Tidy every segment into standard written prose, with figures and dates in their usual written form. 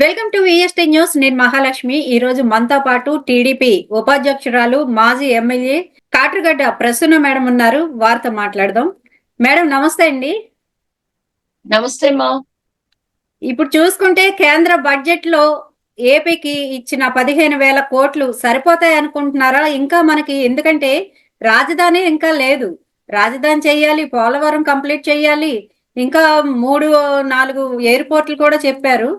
Welcome to VST news. నేను మహాలక్ష్మి. ఈ రోజు మనతో పాటు టీడీపీ ఉపాధ్యక్షురాలు మాజీ ఎమ్మెల్యే కాట్రగడ్డ ప్రసన్న మేడం ఉన్నారు. వారితో మాట్లాడదాం. మేడం నమస్తే అండి. నమస్తే మా. ఇప్పుడు చూసుకుంటే కేంద్ర బడ్జెట్ లో ఏపీకి ఇచ్చిన 15,000 కోట్లు సరిపోతాయి అనుకుంటున్నారా? ఇంకా మనకి ఎందుకంటే రాజధాని ఇంకా లేదు. రాజధాని చెయ్యాలి, పోలవరం కంప్లీట్ చెయ్యాలి, ఇంకా 3-4 ఎయిర్పోర్ట్లు కూడా చెప్పారు.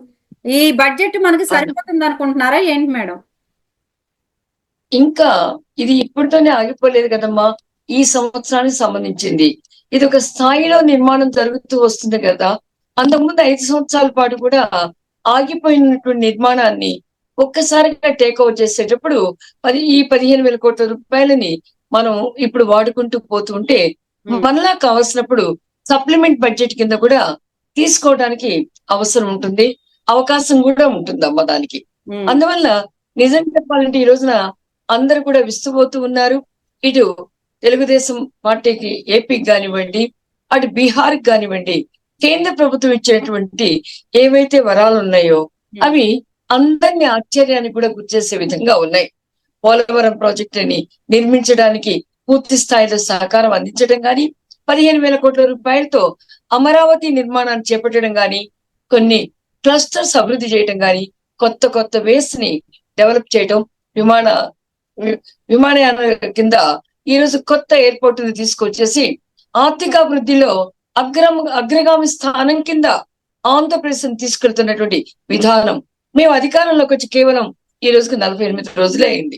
ఈ బడ్జెట్ మనకి సరిపోతుంది అనుకుంటున్నారా ఏంటి మేడం? ఇంకా ఇది ఇప్పటితోనే ఆగిపోలేదు కదమ్మా. ఈ సంవత్సరానికి సంబంధించింది ఇది ఒక స్థాయిలో నిర్మాణం జరుగుతూ వస్తుంది కదా. అంతకుముందు 5 సంవత్సరాల పాటు కూడా ఆగిపోయినటువంటి నిర్మాణాన్ని ఒక్కసారిగా టేక్ ఓవర్ చేసేటప్పుడు ఈ 15,000 కోట్ల రూపాయలని మనం ఇప్పుడు వాడుకుంటూ పోతుంటే మనలా కావాల్సినప్పుడు సప్లిమెంట్ బడ్జెట్ కింద కూడా తీసుకోవడానికి అవసరం ఉంటుంది, అవకాశం కూడా ఉంటుందమ్మా దానికి. అందువల్ల నిజం చెప్పాలంటే ఈ రోజున అందరూ కూడా విస్తుపోతూ ఉన్నారు. ఇటు తెలుగుదేశం పార్టీకి ఏపీకి కానివ్వండి, అటు బీహార్కి కానివ్వండి, కేంద్ర ప్రభుత్వం ఇచ్చినటువంటి ఏవైతే వరాలు ఉన్నాయో అవి అందరినీ ఆశ్చర్యానికి కూడా గుర్చేసే విధంగా ఉన్నాయి. పోలవరం ప్రాజెక్టుని నిర్మించడానికి పూర్తి స్థాయిలో సహకారం అందించడం గాని, 15,000 కోట్ల రూపాయలతో అమరావతి నిర్మాణాన్ని చేపట్టడం గాని, కొన్ని క్లస్టర్స్ అభివృద్ధి చేయడం గాని, కొత్త కొత్త వేస్ ని డెవలప్ చేయడం, విమానయాన కింద ఈ రోజు కొత్త ఎయిర్పోర్ట్ ని తీసుకొచ్చేసి ఆర్థికాభివృద్ధిలో అగ్రగామి స్థానం కింద ఆంధ్రప్రదేశ్ తీసుకెళ్తున్నటువంటి విధానం. మేము అధికారంలోకి వచ్చి కేవలం ఈ రోజుకి 48 రోజులే అయింది.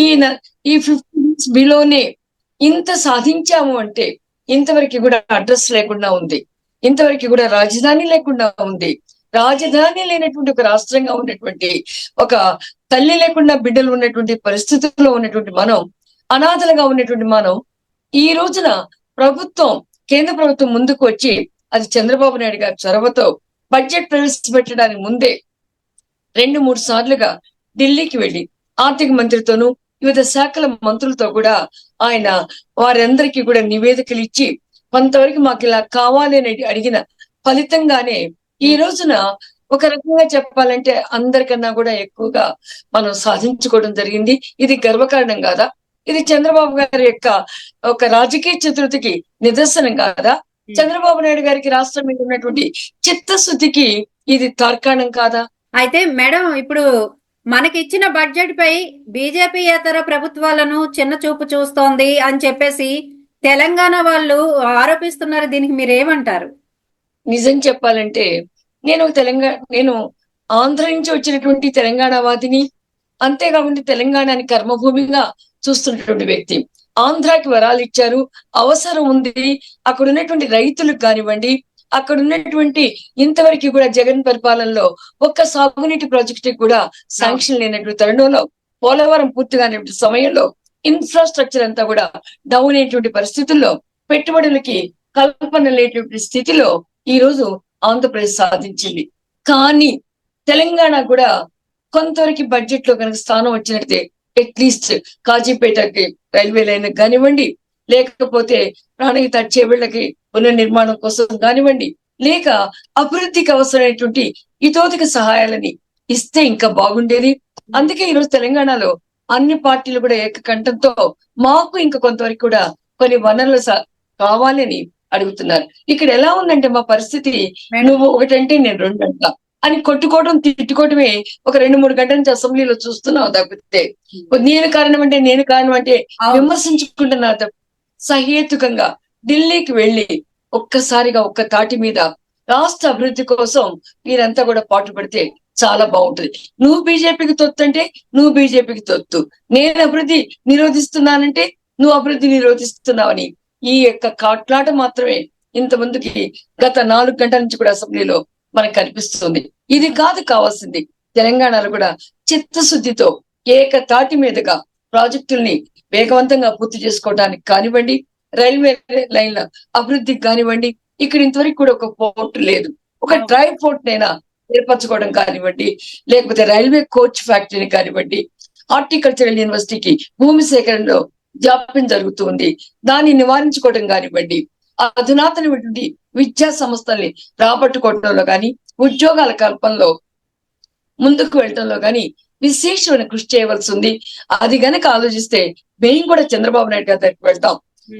ఈ 50 డేస్ బిలోనే ఇంత సాధించాము అంటే ఇంతవరకు కూడా అడ్రస్ లేకుండా ఉంది, ఇంతవరకు కూడా రాజధాని లేకుండా ఉంది. రాజధాని లేనటువంటి ఒక రాష్ట్రంగా ఉన్నటువంటి, ఒక తల్లి లేకుండా బిడ్డలు ఉన్నటువంటి పరిస్థితుల్లో ఉన్నటువంటి మనం, అనాథలుగా ఉన్నటువంటి మనం ఈ రోజున కేంద్ర ప్రభుత్వం ముందుకు వచ్చి, అది చంద్రబాబు నాయుడు గారి చొరవతో బడ్జెట్ ప్రవేశపెట్టడానికి ముందే 2-3 సార్లుగా ఢిల్లీకి వెళ్లి ఆర్థిక మంత్రితోనూ వివిధ శాఖల మంత్రులతో కూడా ఆయన వారందరికీ కూడా నివేదికలు ఇచ్చి కొంతవరకు మాకు ఇలా కావాలి అని అడిగిన ఫలితంగానే ఈ రోజున ఒక రకంగా చెప్పాలంటే అందరికన్నా కూడా ఎక్కువగా మనం సాధించుకోవడం జరిగింది. ఇది గర్వకారణం కాదా? ఇది చంద్రబాబు గారి యొక్క ఒక రాజకీయ చతురతకి నిదర్శనం కాదా? చంద్రబాబు నాయుడు గారికి రాష్ట్రం మీద ఉన్నటువంటి చిత్తశుద్ధికి ఇది తార్కాణం కాదా? అయితే మేడం, ఇప్పుడు మనకి ఇచ్చిన బడ్జెట్ పై బీజేపీయేతర ప్రభుత్వాలను చిన్న చూపు చూస్తోంది అని చెప్పేసి తెలంగాణ వాళ్ళు ఆరోపిస్తున్నారు. దీనికి మీరేమంటారు? నిజం చెప్పాలంటే నేను ఆంధ్ర నుంచి వచ్చినటువంటి తెలంగాణ వాదిని, అంతేకాకుండా తెలంగాణని కర్మభూమిగా చూస్తున్నటువంటి వ్యక్తి. ఆంధ్రాకి వరాలు ఇచ్చారు, అవసరం ఉంది. అక్కడ ఉన్నటువంటి రైతులకు కానివ్వండి, అక్కడ ఉన్నటువంటి ఇంతవరకు కూడా జగన్ పరిపాలనలో ఒక్క సాగునీటి ప్రాజెక్టు కూడా శాంక్షన్ లేనటువంటి తరుణంలో, పోలవరం పూర్తిగానేటువంటి సమయంలో ఇన్ఫ్రాస్ట్రక్చర్ అంతా కూడా డౌన్ అయినటువంటి పరిస్థితుల్లో, పెట్టుబడులకి కల్పన లేనటువంటి స్థితిలో ఈ రోజు ఆంధ్రప్రదేశ్ సాధించింది. కానీ తెలంగాణ కూడా కొంతవరకు బడ్జెట్ లో కనుక స్థానం వచ్చినట్టే, అట్లీస్ట్ కాజీపేటకి రైల్వే లైన్ కానివ్వండి, లేకపోతే ప్రాణహిత చేవేళ్లకి పునర్నిర్మాణం కోసం కానివ్వండి, లేక అభివృద్ధికి అవసరమైనటువంటి ఇతోధిక సహాయాలని ఇస్తే ఇంకా బాగుండేది. అందుకే ఈరోజు తెలంగాణలో అన్ని పార్టీలు కూడా ఏకకంఠంతో మాకు ఇంకా కొంతవరకు కూడా కొన్ని వనరులు కావాలని అడుగుతున్నారు. ఇక్కడ ఎలా ఉందంటే మా పరిస్థితి, నువ్వు ఒకటంటే నేను 2 అంట అని కొట్టుకోవడం తిట్టుకోవటమే ఒక 2-3 గంటల నుంచి అసెంబ్లీలో చూస్తున్నావు తప్పితే, నేను కారణం అంటే విమర్శించుకుంటున్నా తప్ప సహేతుకంగా ఢిల్లీకి వెళ్ళి ఒక్కసారిగా ఒక్క తాటి మీద రాష్ట్ర అభివృద్ధి కోసం మీరంతా కూడా పాటుపడితే చాలా బాగుంటుంది. నువ్వు బీజేపీకి తొత్తు అంటే నువ్వు బీజేపీకి తొత్తు, నేను అభివృద్ధి నిరోధిస్తున్నానంటే నువ్వు అభివృద్ధి నిరోధిస్తున్నావని ఈ యొక్క కాట్లాట మాత్రమే ఇంతమందికి గత 4 గంటల నుంచి కూడా అసెంబ్లీలో మనకు కనిపిస్తుంది. ఇది కాదు కావాల్సింది. తెలంగాణలో కూడా చిత్తశుద్ధితో ఏకతాటి మీదుగా ప్రాజెక్టుల్ని వేగవంతంగా పూర్తి చేసుకోవడానికి కానివ్వండి, రైల్వే లైన్ల అభివృద్ధికి కానివ్వండి, ఇక్కడ ఇంతవరకు కూడా ఒక పోర్ట్ లేదు. ఒక డ్రై పోర్ట్ నైనా ఏర్పరచుకోవడం కానివ్వండి, లేకపోతే రైల్వే కోచ్ ఫ్యాక్టరీని కానివ్వండి, హార్టికల్చరల్ యూనివర్సిటీకి భూమి సేకరణలో జాప్యం జరుగుతుంది, దాన్ని నివారించుకోవడం కానివ్వండి, అధునాతనమైనటువంటి విద్యా సంస్థల్ని రాబట్టుకోవడంలో కానీ, ఉద్యోగాల కల్పనలో ముందుకు వెళ్ళటంలో గాని విశేషమైన కృషి చేయవలసి ఉంది. అది గనక ఆలోచిస్తే మేము కూడా చంద్రబాబు నాయుడు గారి దగ్గరికి వెళ్తాం.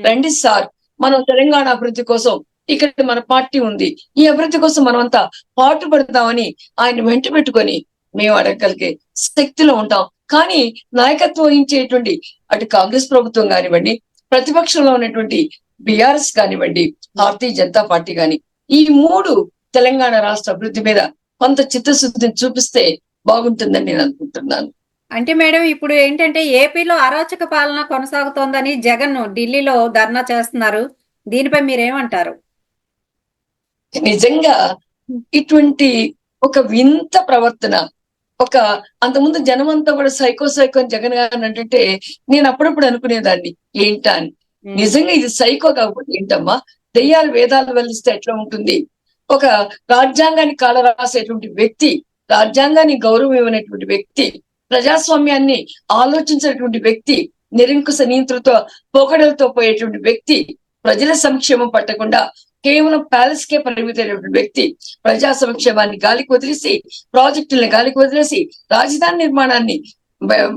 రండి సార్, మనం తెలంగాణ అభివృద్ధి కోసం ఇక్కడ మన పార్టీ ఉంది, ఈ అభివృద్ధి కోసం మనం అంతా పాటుపడతామని ఆయన వెంట పెట్టుకొని మేము అడగగలిగే శక్తిలో ఉంటాం. కానీ నాయకత్వం వహించేటువంటి అటు కాంగ్రెస్ ప్రభుత్వం కానివ్వండి, ప్రతిపక్షంలో ఉన్నటువంటి బీఆర్ఎస్ కానివ్వండి, భారతీయ జనతా పార్టీ కాని, ఈ మూడు తెలంగాణ రాష్ట్ర అభివృద్ధి మీద కొంత చిత్తశుద్ధిని చూపిస్తే బాగుంటుందని నేను అనుకుంటున్నాను. అంటే మేడం, ఇప్పుడు ఏంటంటే ఏపీలో అరాచక పాలన కొనసాగుతోందని జగన్ ఢిల్లీలో ధర్నా చేస్తున్నారు. దీనిపై మీరేమంటారు? నిజంగా ఇటువంటి ఒక వింత ప్రవర్తన, ఒక అంతకుముందు జనమంతా కూడా సైకో అని జగన్ గారిని అంటే నేను అప్పుడప్పుడు అనుకునేదాన్ని ఏంటా అని. నిజంగా ఇది సైకో కాకపోతే ఏంటమ్మా, దెయ్యాలు వేదాలు వెల్లిస్తే ఎట్లా ఉంటుంది? ఒక రాజ్యాంగాన్ని కాల రాసేటువంటి వ్యక్తి, రాజ్యాంగాన్ని గౌరవం ఇవ్వనటువంటి వ్యక్తి, ప్రజాస్వామ్యాన్ని ఆలోచించినటువంటి వ్యక్తి, నిరంకుశ నియంత్రణతో పోకడలతో పోయేటువంటి వ్యక్తి, ప్రజల సంక్షేమం పట్టకుండా కేవలం ప్యాలెస్ కే పరిమితమైనటువంటి వ్యక్తి, ప్రజా సంక్షేమాన్ని గాలికి వదిలేసి, ప్రాజెక్టుల్ని గాలికి వదిలేసి, రాజధాని నిర్మాణాన్ని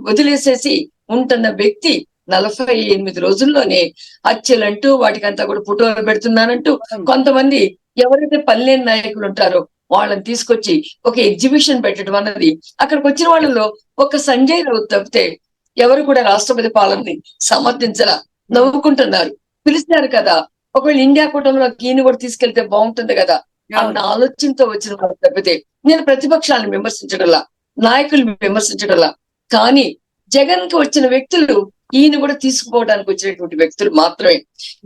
వదిలేసేసి ఉంటున్న వ్యక్తి 48 రోజుల్లోనే హత్యలంటూ వాటికంతా కూడా ఫోటోలు పెడుతున్నానంటూ కొంతమంది ఎవరైతే పల్లెని నాయకులు ఉంటారో వాళ్ళని తీసుకొచ్చి ఒక ఎగ్జిబిషన్ పెట్టడం అన్నది, అక్కడికి వచ్చిన వాళ్ళలో ఒక సంజయ్ రావుత్ తప్పితే ఎవరు కూడా రాష్ట్రపతి పాలనని సమర్థించలా, నవ్వుకుంటున్నారు. పిలిచారు కదా, ఒకవేళ ఇండియా కూటమిలో ఈయన కూడా తీసుకెళ్తే బాగుంటుంది కదా అన్న ఆలోచనతో వచ్చిన వాళ్ళు తప్పితే నేను ప్రతిపక్షాలను విమర్శించడంలా, నాయకులు విమర్శించడంలా. కానీ జగన్ కి వచ్చిన వ్యక్తులు ఈయన కూడా తీసుకుపోవడానికి వచ్చినటువంటి వ్యక్తులు మాత్రమే.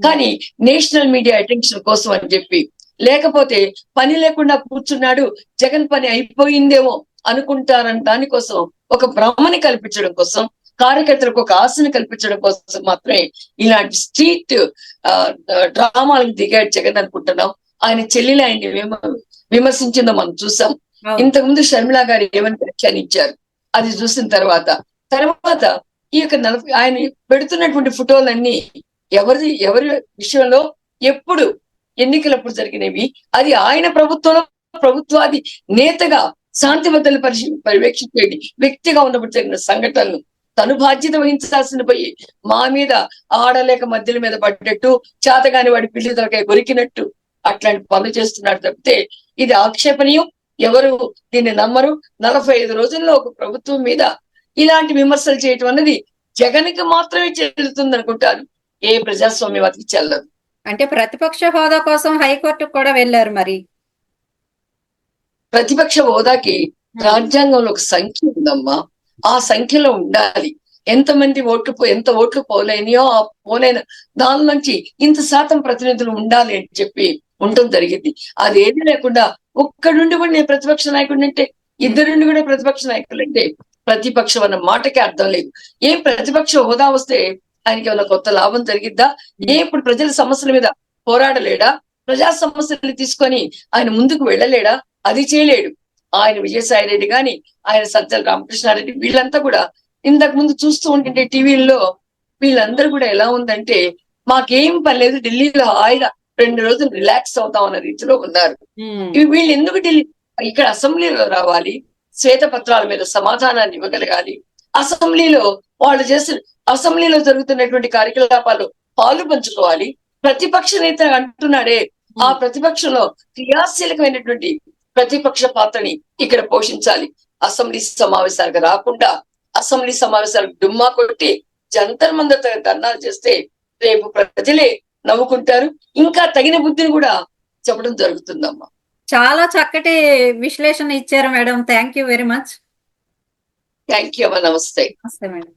కానీ నేషనల్ మీడియా అటెన్షన్ కోసం అని చెప్పి, లేకపోతే పని లేకుండా కూర్చున్నాడు, జగన్ పని అయిపోయిందేమో అనుకుంటారని దానికోసం, ఒక భ్రమని కల్పించడం కోసం, కార్యకర్తలకు ఒక ఆశను కల్పించడం కోసం మాత్రమే ఇలాంటి స్ట్రీట్ డ్రామాలకు దిగాడు జగన్ అనుకుంటున్నాం. ఆయన చెల్లెలు ఆయన్ని విమర్శించిందో మనం చూసాం. ఇంతకుముందు షర్మిల గారు ఏమని వ్యాఖ్యానించారు అది చూసిన తర్వాత ఈ యొక్క ఆయన పెడుతున్నటువంటి ఫోటోలన్నీ ఎవరి విషయంలో, ఎప్పుడు ఎన్నికలప్పుడు జరిగినవి, అది ఆయన ప్రభుత్వంలో ప్రభుత్వాది నేతగా శాంతి భద్రతలు పర్యవేక్షించేది వ్యక్తిగా ఉన్నప్పుడు జరిగిన సంఘటనలు తను బాధ్యత వహించాల్సిన పోయి మా మీద ఆడలేక మధ్యల మీద పడ్డట్టు, చేతగాని వాడి పిల్లి తలకాయ కొరికినట్టు అట్లాంటి పనులు చేస్తున్నాడు తప్పితే ఇది ఆక్షేపణీయం. ఎవరు దీన్ని నమ్మరు. 45 రోజుల్లో ఒక ప్రభుత్వం మీద ఇలాంటి విమర్శలు చేయటం అన్నది జగన్కి మాత్రమే చెల్లుతుంది అనుకుంటారు, ఏ ప్రజాస్వామ్యవాదికి చెల్లదు. అంటే ప్రతిపక్ష హోదా కోసం హైకోర్టుకు కూడా వెళ్ళారు. మరి ప్రతిపక్ష హోదాకి రాజ్యాంగంలో ఒక సంఖ్య ఉందమ్మా, ఆ సంఖ్యలో ఉండాలి. ఎంత ఓట్లు పోలేనియో ఆ పోలైన దాని నుంచి ఇంత శాతం ప్రతినిధులు ఉండాలి అని చెప్పి ఉండటం జరిగింది. అదేది లేకుండా ఒక్కడుండి కూడా నేను ప్రతిపక్ష నాయకుడిని అంటే, ఇద్దరుండి కూడా ప్రతిపక్ష నాయకులు అంటే ప్రతిపక్షం అన్న మాటకే అర్థం లేదు. ఏం ప్రతిపక్ష హోదా వస్తే ఆయనకి ఏమైనా కొత్త లాభం జరిగిద్దా? ఇప్పుడు ప్రజల సమస్యల మీద పోరాడలేడా? ప్రజా సమస్యలు తీసుకొని ఆయన ముందుకు వెళ్ళలేడా? అది చేయలేడు. ఆయన విజయసాయి రెడ్డి గాని, ఆయన సజ్జల రామకృష్ణారెడ్డి, వీళ్ళంతా కూడా ఇంతకు ముందు చూస్తూ ఉంటుంటే టీవీల్లో వీళ్ళందరూ కూడా ఎలా ఉందంటే, మాకేం పర్లేదు, ఢిల్లీలో హాయిగా 2 రోజులు రిలాక్స్ అవుతాం అన్న రీతిలో ఉన్నారు. వీళ్ళు ఎందుకు ఇక్కడ అసెంబ్లీలో రావాలి, శ్వేతపత్రాల మీద సమాధానాన్ని ఇవ్వగలగాలి, అసెంబ్లీలో అసెంబ్లీలో జరుగుతున్నటువంటి కార్యకలాపాలు పాలు పంచుకోవాలి. ప్రతిపక్ష నేత అంటున్నాడే, ఆ ప్రతిపక్షంలో క్రియాశీలకమైనటువంటి ప్రతిపక్ష పాత్రని ఇక్కడ పోషించాలి. అసెంబ్లీ సమావేశాలకు రాకుండా, అసెంబ్లీ సమావేశాలకు డుమ్మా కొట్టి జంతర్ మందర్ ధర్నాలు చేస్తే రేపు ప్రజలే నవ్వుకుంటారు. ఇంకా తగిన బుద్ధిని కూడా చెప్పడం జరుగుతుందమ్మా. చాలా చక్కటి విశ్లేషణ ఇచ్చారు madam. Thank you very much. Thank you అమ్మా. నమస్తే. నమస్తే మేడం.